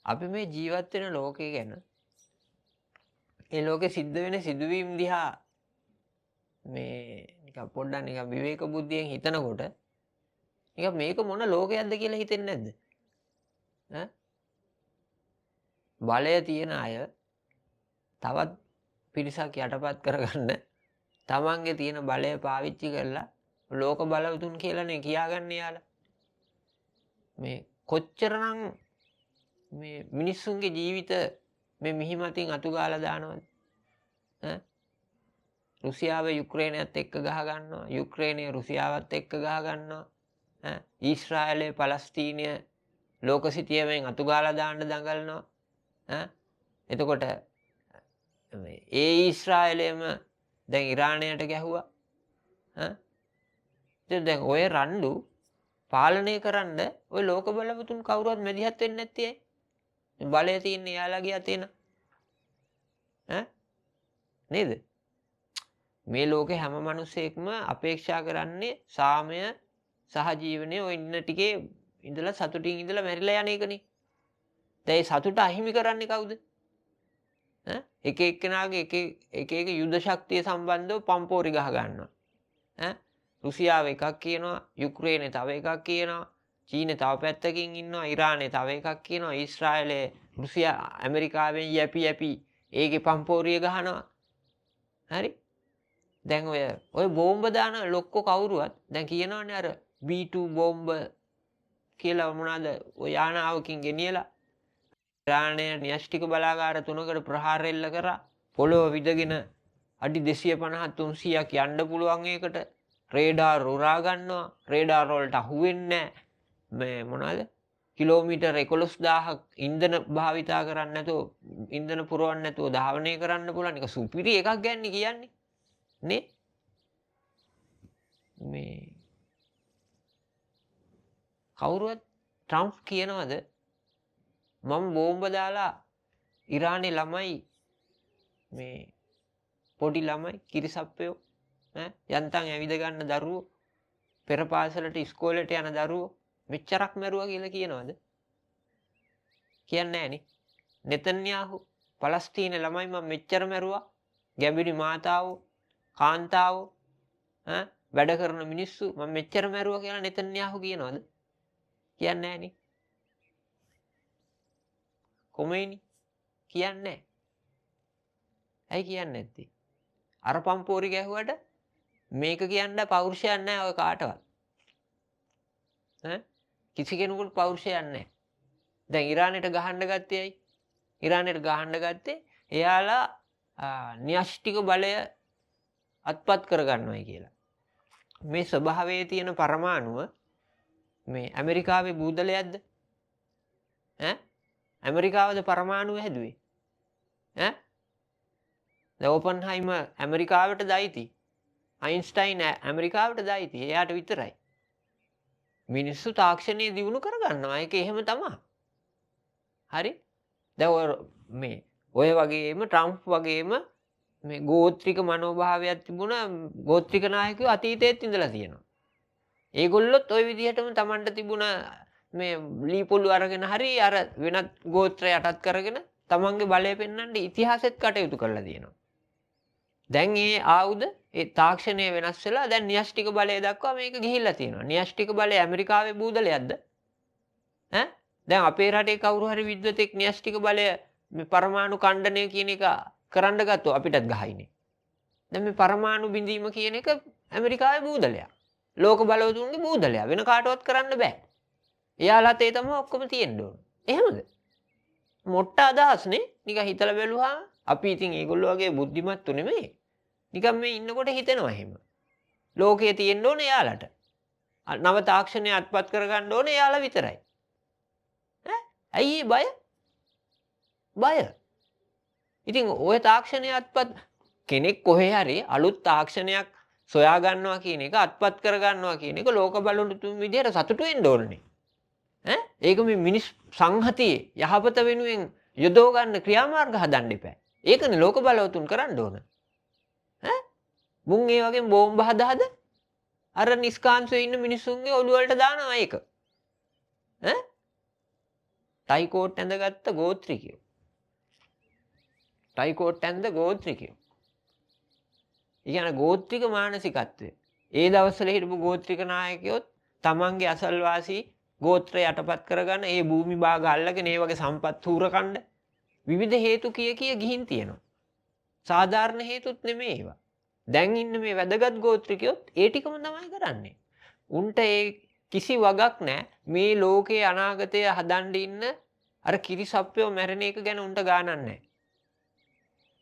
අපි මේ ජීවත් වෙන ලෝකේ ගැන ඒ ලෝකේ සිද්ධ වෙන සිදුවීම් දිහා මේ නිකන් පොඩ්ඩක් නිකන් විවේක බුද්ධියෙන් හිතනකොට නිකන් මේක මොන ලෝකයක්ද කියලා හිතෙන්නේ නැද්ද? ඈ බලය තියෙන අය තවත් පිරිසක් යටපත් කරගන්න තමන්ගේ තියෙන බලය පාවිච්චි කරලා ලෝක බලවතුන් කියලානේ කියාගන්නේ යාලා. මේ කොච්චරනම් මේ මිනිස්සුන්ගේ ජීවිත මේ මිහිමතින් අතු ගාලා දානවද? ඈ රුසියාව යුක්‍රේනයත් එක්ක ගහ ගන්නවා. යුක්‍රේනය රුසියාවත් එක්ක ගහ ගන්නවා. ඈ ඊශ්‍රායලය පලස්තීනය ලෝකසිතියමෙන් අතු ගාලා දාන්න දඟලනවා. ඈ එතකොට ඒ ඊශ්‍රායලයම දැන් ඉරානයට ගැහුවා. දැන් ඔය රණ්ඩු පාලනය කරන්න ඔය ලෝක බලවතුන් කවුරුවත් මැදිහත් වෙන්නේ නැත්තේ ඇයි? බලය තියෙන යාළුවගේ අතේන. නේද? මේ ලෝකේ හැම මිනිසෙක්ම අපේක්ෂා කරන්නේ සාමය සහජීවනයේ ඔය ඉන්න ටිකේ ඉඳලා සතුටින් ඉඳලා මැරිලා යන එකනේ. දැන් ඒ සතුට අහිමි කරන්නේ කවුද? එක එක්කෙනාගේ එක යුද ශක්තිය සම්බන්ධව පම්පෝරි ගහ ගන්නවා. රුසියාව එකක් කියනවා, යුක්‍රේනය තව එකක් කියනවා, චීනය තව පැත්තකින් ඉන්නවා, ඉරානය තව එකක් කියනවා, ඊශ්‍රායලය රුසියා ඇමරිකාවෙන් යැපි ඒකේ පම්පෝරිය ගහනවා. හරි? දැන් ඔය බෝම්බ දාන ලොක්කෝ කවුරුවත් දැන් කියනවනේ අර B2 බෝම්බ කියලා මොනවාද ඔය යානාවකින් ගෙනියලා ඉරානය න්‍යෂ්ටික බලාගාර 3කට ප්‍රහාර එල්ල කරා. පොළොව විදගෙන අඩි 250 300ක් යන්න පුළුවන් ඒකට රේඩාර් උරා ගන්නවා. රේඩාර් වලට අහු වෙන්නේ නැහැ. මේ මොනවද? කිලෝමීටර් 11000ක් ඉන්ධන භාවිතා කරන්නේ නැතුව ඉන්ධන පුරවන්නේ නැතුව ධාවනය කරන්න පුළුවන්. ඒක සුපිරි එකක් ගන්න කියන්නේ. නේ? මේ කවුරුවත් ට්‍රම්ප් කියනවද මම බෝම්බ දාලා ඉරානයේ ළමයි මේ පොඩි ළමයි කිරිසප්පයෝ යන්තම් ඇවිද ගන්න දරුවෝ පෙර පාසලට ඉස්කෝලේට යන දරුවෝ මෙච්චරක් මැරුවා කියලා කියනවද? කියන්නේ නැහනේ. නෙතන්යාහු පලස්තීන ළමයි මම මෙච්චර මැරුවා. ගැබිනි මාතාවෝ කාන්තාවෝ වැඩ කරන මිනිස්සු මම මෙච්චර මැරුවා කියලා නෙතන්යාහු කියනවද? කියන්නේ නැහනේ. කොමේනි කියන්නේ නැහැ. ඇයි කියන්නේ නැත්තේ? අර පම්පෝරි ගැහුවට මේක කියන්න පෞරුෂයක් නැහැ ඔය කාටවත්. කිසි කෙනෙකුට පෞරුෂයක් නැහැ. දැන් ඉරානයට ගහන්න ගත්තේ ඇයි? ඉරානයට ගහන්න ගත්තේ එයාලා න්‍යෂ්ටික බලය අත්පත් කරගන්නවයි කියලා. මේ ස්වභාවයේ තියෙන පරමාණුව මේ ඇමරිකාවේ බූදලයක්ද? ඇමරිකාවද පරමාණුව හැදුවේ? දැන් ඕපන්හයිමර් ඇමරිකාවට දයිති. අයින්ස්ටයින් ඇමරිකාවට දයිති. එයාට විතරයි. මිනිස්සු තාක්ෂණය දියුණු කරගන්නවා. ඒක එහෙම තමයි. හරි? දැන් ඔය වගේම ට්‍රම්ප් වගේම මේ ගෝත්‍රික මනෝභාවයක් තිබුණා. ගෝත්‍රික නායකයෝ අතීතයේත් ඉඳලා තියෙනවා. ඒගොල්ලොත් ওই විදිහටම Tamanට තිබුණ මේ ලීපොළු අරගෙන හරි අර වෙනත් ගෝත්‍රය යටත් කරගෙන තමන්ගේ බලය පෙන්වන්න ඉතිහාසෙත් කටයුතු කරලා තියෙනවා. දැන් මේ ආයුධ ඒ තාක්ෂණය වෙනස් වෙලා දැන් න්‍යෂ්ටික බලය දක්වා මේක ගිහිල්ලා තියෙනවා. න්‍යෂ්ටික බලය ඇමරිකාවේ බූදලයක්ද? දැන් අපේ රටේ කවුරු හරි විද්වතෙක් න්‍යෂ්ටික බලය මේ පරමාණු ඛණ්ඩනය කියන එක කරන්න ගත්තොත් අපිටත් ගහයිනේ. දැන් මේ පරමාණු බිඳීම කියන එක ඇමරිකාවේ බූදලයක්. ලෝක බලවතුන්ගේ බූදලයක්. වෙන කාටවත් කරන්න බෑ. එයාලට ඒ තමයි ඔක්කොම තියෙන්න ඕන. එහෙමද? මොට්ට අදහස්නේ. නිකන් හිතලා බැලුවා අපි ඉතින් ඒගොල්ලෝ වගේ බුද්ධිමත්තු නෙමෙයි. නිකන් මේ ඉන්නකොට හිතෙනවා එහෙම. ලෝකයේ තියෙන්න ඕනේ එයාලට. නව තාක්ෂණය අත්පත් කරගන්න ඕනේ එයාලා විතරයි. ඇයි බය? බය. ඉතින් ওই තාක්ෂණය අත්පත් කෙනෙක් කොහේ හරි අලුත් තාක්ෂණයක් සොයා ගන්නවා කියන එක අත්පත් කර ගන්නවා කියන එක ලෝක බලවතුන් විදියට සතුටු වෙන්න ඕනේ. ඒක මේ මිනිස් සංහතියේ යහපත වෙනුවෙන් යොදව ගන්න ක්‍රියාමාර්ග හදන්න එපා. ඒකනේ ලෝක බලවතුන් කරන්න ඕන. මුන් ඒ වගේ බෝම්බ හදා අර නිස්කාන්තව ඉන්න මිනිස්සුන්ගේ ඔළුව වලට දානවා ඒක. ටයි කෝට් ඇඳගත්ත ගෝත්‍රිකයෝ. ටයි කෝට් ඇඳ ගෝත්‍රිකයෝ. ඒ කියන්නේ ගෝත්‍රික මානසිකත්වය. ඒ දවස්වල හිටපු ගෝත්‍රික නායකයොත් තමන්ගේ අසල්වාසී ගෝත්‍රය යටපත් කරගන්න ඒ භූමි භාග අල්ලගෙන ඒ වගේ සම්පත් හූරකණ්ඩ විවිධ හේතු කිය ගිහින් තියෙනවා. සාධාරණ හේතුත් නෙමෙයි ඒවා. දැන් ඉන්න මේ වැදගත් ගෝත්‍රිකයොත් ඒ ටිකම තමයි කරන්නේ. උන්ට ඒ කිසි වගක් නැහැ. මේ ලෝකයේ අනාගතය හදන්න ඉන්න අර කිරිසප්පයෝ මැරෙන එක ගැන උන්ට ගානක් නැහැ.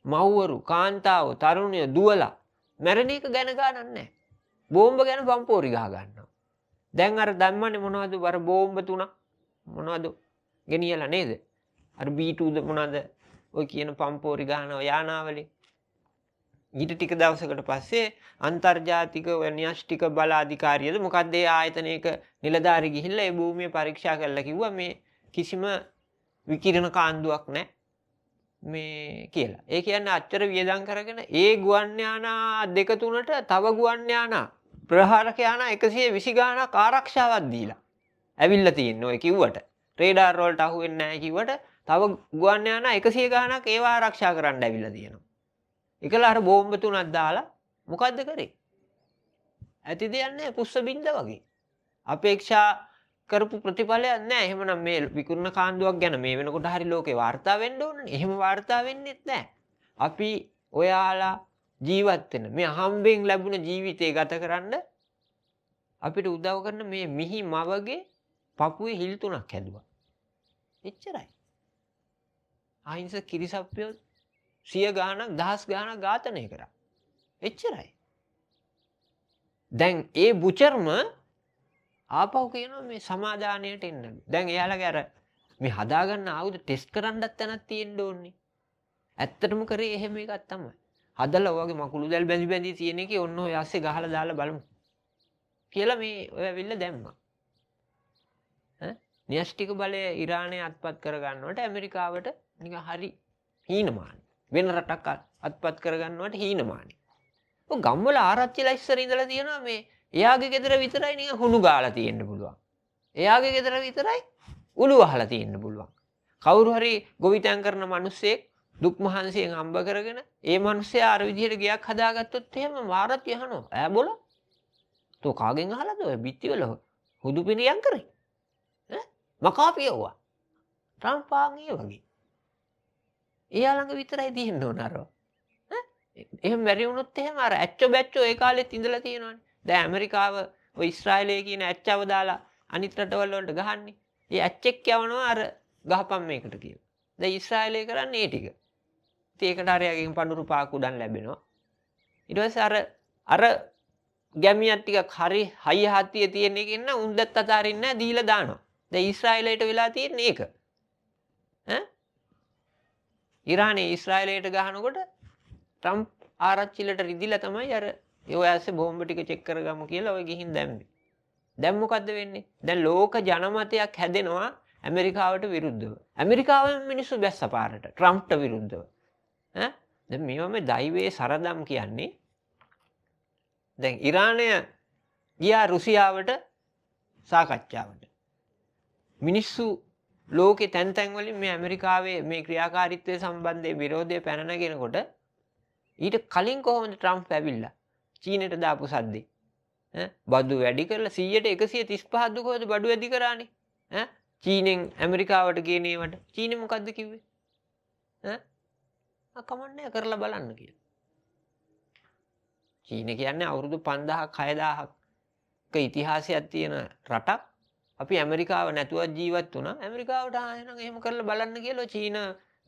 මව්වරු, කාන්තාවෝ, තරුණයෝ, දුවලා මැරෙන එක ගැන ගානක් නැහැ. බෝම්බ ගැන පම්පෝරි ගහ ගන්නවා. දැන් අර දැම්මනේ මොනවද අර බෝම්බ තුනක් මොනවද ගෙනියලා නේද? අර B2ද මොනවද ඔය කියන පම්පෝරි ගහනවා යානාවලේ. ඊට ටික දවසකට පස්සේ අන්තර්ජාතික න්‍යෂ්ටික බල අධිකාරියද මොකක්ද ඒ ආයතනයක නිලධාරි ගිහිල්ලා ඒ භූමිය පරීක්ෂා කරලා කිව්වා මේ කිසිම විකිරණ කාන්දුවක් නැහැ මේ කියලා. ඒ කියන්නේ අච්චර වියදම් කරගෙන ඒ ගුවන් යානා දෙක තුනට තව ගුවන් යානා ප්‍රහාරක යානා 120 ගාණක් ආරක්ෂාවක් දීලා ඇවිල්ලා තියෙනවා. ඔය කිව්වට රේඩාර් වලට අහු වෙන්නේ නැහැ කිව්වට තව ගුවන් යානා 100 ගාණක් ඒවා ආරක්ෂා කරන්න ඇවිල්ලා තියෙනවා. එකල අර බෝම්බ තුනක් දාලා මොකද්ද කරේ? ඇති දෙයක් නැහැ පුස්ස බින්ද වගේ. අපේක්ෂා කරපු ප්‍රතිඵලයක් නැහැ. එහෙමනම් මේ විකුණන කාන්දුවක් ගැන මේ වෙනකොට හරි ලෝකේ වාර්තා වෙන්න ඕනනේ. එහෙම වාර්තා වෙන්නේත් නැහැ. අපි ඔයාලා ජීවත් වෙන මේ හම්බෙන් ලැබුණ ජීවිතේ ගත කරන්න අපිට උදව් කරන මේ මිහි මවගේ පපුවේ හිල් තුනක් හැදුවා. එච්චරයි. අහිංසක කිරිසප්පියෝ 100 ගාණක් 1000 ගාණක් ඝාතනය කරා. එච්චරයි. දැන් ඒ බුචර්ම ආපහු කියනවා මේ සමාදානයට එන්න. දැන් එයාලගේ අර මේ හදාගන්න ආයුධ ටෙස්ට් කරන්නත් තැනක් තියෙන්න ඕනේ. ඇත්තටම කරේ එහෙම එකක් තමයි. හදලා ඔයගේ මකුළු දැල් බැඳි තියෙන එකේ ඔන්න ඔය ඇස්සේ ගහලා දාලා බලමු කියලා මේ ඔය ඇවිල්ලා දැම්මා. න්‍යෂ්ටික බලය ඉරානය අත්පත් කරගන්නවට ඇමරිකාවට නිකන් හරි හීනමානයි. වෙන රටක් අත්පත් කරගන්නවට හීනමානයි. ඔය ගම්වල ආරච්චිලා ඉස්සර ඉඳලා තියෙනවා මේ එයාගේ ගෙදර විතරයි නිකන් හුණු ගාලා තියෙන්න පුළුවන්. එයාගේ ගෙදර විතරයි උළු වහලා තියෙන්න පුළුවන්. කවුරු හරි ගොවිතැන් කරන මිනිස්සෙක් දුක් මහන්සියෙන් හම්බ කරගෙන ඒ මිනිස්සයා අර විදිහට ගයක් හදාගත්තොත් එහෙම මාරත් යහනවා. ඈ බොල. තෝ කාගෙන් අහලාද ඔය බිත්තිවල හුදු පිළියම් කරේ? ඈ මකාපියවුවා. ට්‍රම්පාගේ වගේ. එයා ළඟ විතරයි තියෙන්න ඕන අරව. එහෙම බැරි වුණොත් එහෙම අර ඇච්චෝ බැච්චෝ ඒ කාලෙත් ඉඳලා තියෙනවානේ. දැන් ඇමරිකාව ඔය ඊශ්‍රායලයේ කියන ඇච්චව දාලා අනිත් රටවල් වලට ගහන්නේ. ඒ ඇච්චෙක් යවනවා අර ගහපම් මේකට කියලා. දැන් ඊශ්‍රායලයේ කරන්නේ ඒ ටික. ඉතින් ඒකට හරියකින් පඳුරු පාක් උඩන් ලැබෙනවා. ඊට පස්සේ අර ගැමියක් ටිකක් හරි හයිය හත්තිය තියෙන එකෙන් නම් උන්දත් අතාරින්නේ නැහැ දීලා දානවා. දැන් ඊශ්‍රායලයට වෙලා තියෙන්නේ ඒක. ඉරානයේ ඊශ්‍රායලයට ගහනකොට ට්‍රම්ප් ආරච්චිලට රිදිලා තමයි අර ඔය ඇස්සේ බෝම්බ ටික චෙක් කරගමු කියලා ඔය ගිහින් දැම්මේ. දැන් මොකද්ද වෙන්නේ? දැන් ලෝක ජනමතයක් හැදෙනවා ඇමරිකාවට විරුද්ධව. ඇමරිකාවෙන් මිනිස්සු බැස්ස පාරට ට්‍රම්ප්ට විරුද්ධව. දැන් මේවා මේ දෛවයේ සරදම් කියන්නේ. දැන් ඉරානය ගියා රුසියාවට සාකච්ඡාවට. මිනිස්සු ලෝකේ තැන් තැන් වලින් මේ ඇමරිකාවේ මේ ක්‍රියාකාරීත්වය සම්බන්ධයෙන් විරෝධය පැන නගිනකොට ඊට කලින් කොහොමද ට්‍රම්ප් ඇවිල්ලා චීනෙට දාපු සද්දේ? බඩු වැඩි කරලා 100ට 135ක් දුකෝද බඩු වැඩි කරානේ. චීනෙන් ඇමරිකාවට ගේන ඒවට චීනෙ මොකද්ද කිව්වේ? කමන්නේ කරලා බලන්න කියලා. චීන කියන්නේ අවුරුදු 5000ක් 6000ක ඉතිහාසයක් තියෙන රටක්. අපි ඇමරිකාව නැතුව ජීවත් වුණා. ඇමරිකාවට ආයෙනම් එහෙම කරලා බලන්න කියලා චීන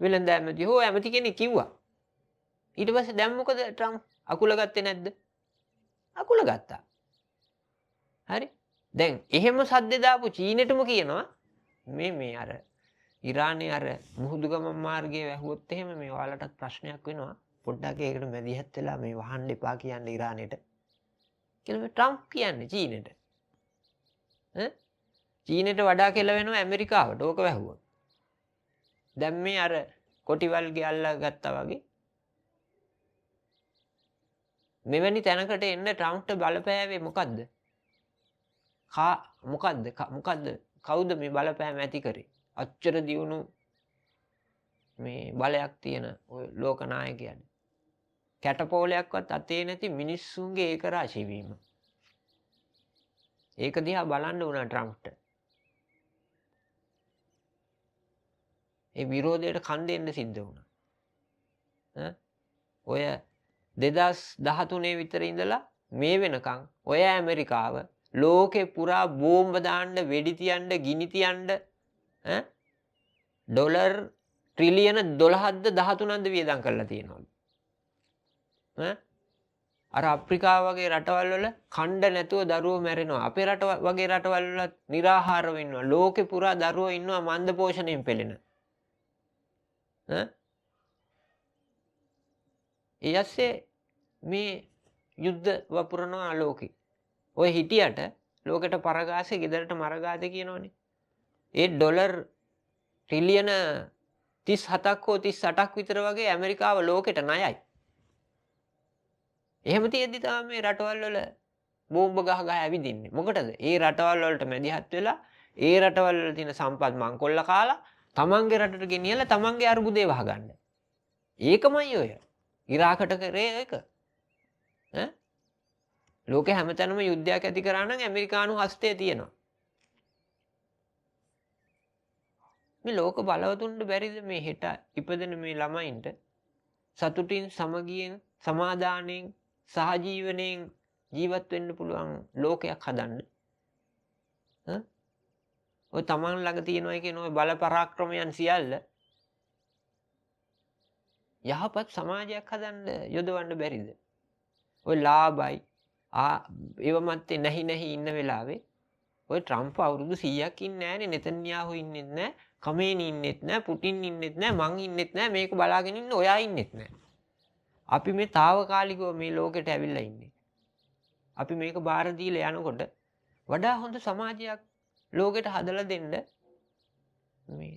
වෙළඳාමදී හෝ ඇමති කෙනෙක් කිව්වා. ඊට පස්සේ දැන් මොකද ට්‍රම්ප් අකුල ගත්තේ නැද්ද? අකුල ගත්තා. හරි. දැන් එහෙම සද්ද දාපු චීනෙටම කියනවා මේ අර ඉරානයේ අර මුහුදුගම මාර්ගයේ වැහුවොත් එහෙම මේ ඔයාලටත් ප්‍රශ්නයක් වෙනවා. පොඩ්ඩක් ඒකට මැදිහත් වෙලා මේ වහන්න එපා කියන්නේ ඉරානයට. කියලා මේ ට්‍රම්ප් කියන්නේ චීනෙට. චීනෙට වඩා කියලා වෙනවා ඇමරිකාවට ඕක වැහුවොත්. දැන් මේ අර කොටිවල් ගියල්ලා ගත්තා වගේ මෙවැනි තැනකට එන්න ට්‍රම්ප්ට බලපෑවේ මොකද්ද? මොකද්ද කවුද මේ බලපෑම ඇති කරේ? අච්චර දියුණු මේ බලයක් තියෙන ඔය ලෝක නායකයන්. කැටපෝලයක්වත් අතේ නැති මිනිස්සුන්ගේ ඒක රාශී වීම. ඒක දිහා බලන්න වුණා ට්‍රම්ප්ට. ඒ විරෝධයට කන් දෙන්න සිද්ධ වුණා. ඔය 2013 විතර ඉඳලා මේ වෙනකන් ඔය ඇමරිකාව ලෝකේ පුරා බෝම්බ දාන්න, වෙඩි තියන්න, ගිනි තියන්න ඩොලර් ට්‍රිලියන 12ක්ද 13ක්ද වියදම් කරලා තියෙනවලු. අර අප්‍රිකාව වගේ රටවල් වල කණ්ඩ නැතුව දරුවෝ මැරෙනවා. අපේ රට වගේ රටවල් වල निराහාරව ඉන්නවා. ලෝකේ පුරා දරුවෝ ඉන්නවා මන්ද පෝෂණයෙන් පෙළෙන. ඊයස්සේ මේ යුද්ධ වපුරනවා ලෝකෙ. ඔය හිටියට ලෝකෙට පරගාසේ ගෙදරට මරගාතේ කියනවනේ. ඒ ඩොලර් ට්‍රිලියන 37ක් හෝ 38ක් විතර වගේ ඇමරිකාව ලෝකෙට ණයයි. එහෙම තියෙද්දි තමයි මේ රටවල් වල බෝම්බ ගහ ඇවිදින්නේ. මොකටද? ඒ රටවල් වලට මැදිහත් වෙලා ඒ රටවල් වල තියෙන සම්පත් මංකොල්ල කාලා තමන්ගේ රටට ගෙනියලා තමන්ගේ අර්බුදේ වහගන්න. ඒකමයි ඔය. ඉරාකට කරේ ඒක. ලෝකේ හැමතැනම යුද්ධයක් ඇති කරා නම් ඇමරිකානු හස්තය තියෙනවා. මේ ලෝක බලවතුන්ට බැරිද මේ හෙට ඉපදෙන මේ ළමයින්ට සතුටින් සමගියෙන් සමාදානයෙන් සහජීවනයෙන් ජීවත් වෙන්න පුළුවන් ලෝකයක් හදන්න. ඔය තමන් ළඟ තියෙනවා කියන ඔය බල පරාක්‍රමයන් සියල්ල යහපත් සමාජයක් හදන්න යොදවන්න බැරිද? ඔය ලාභයි ඒව මැත්තේ නැහි ඉන්න වෙලාවේ ඔය ට්‍රම්ප් අවුරුදු 100ක් ඉන්නේ නැහනේ, නෙතන්යාහු ඉන්නෙත් නැහැ, කමේනි ඉන්නෙත් නැහැ, පුටින් ඉන්නෙත් නැහැ, මං ඉන්නෙත් නැහැ, මේක බලාගෙන ඉන්න ඔයා ඉන්නෙත් නැහැ. අපි මේ తాවකාලිකව මේ ලෝකෙට ඇවිල්ලා ඉන්නේ. අපි මේක බාර දීලා යනකොට වඩා හොඳ සමාජයක් ලෝකෙට හදලා දෙන්න මේ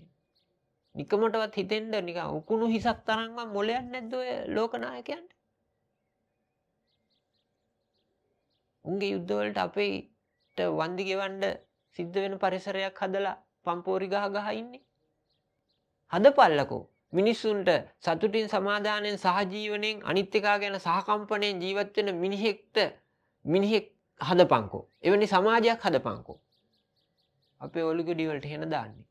නිකමටවත් හිතෙන්න නිකන් උකුණු හිසක් තරම්වත් මොලයක් නැද්ද ඔය ලෝක නායකයන්ට? උන්ගේ යුද්ධ වලට අපේට වන්දි ගෙවන්න සිද්ධ වෙන පරිසරයක් හදලා පම්පෝරි ගහ ඉන්නේ. හදපල්ලකෝ. මිනිස්සුන්ට සතුටින් සමාදානයෙන් සහජීවනයෙන් අනිත් එකා ගැන සහකම්පණයෙන් ජීවත් වෙන මිනිහෙක් හදපන්කෝ. එවැනි සමාජයක් හදපන්කෝ. අපේ ඔලුගඩි වලට හෙන දාන්නේ.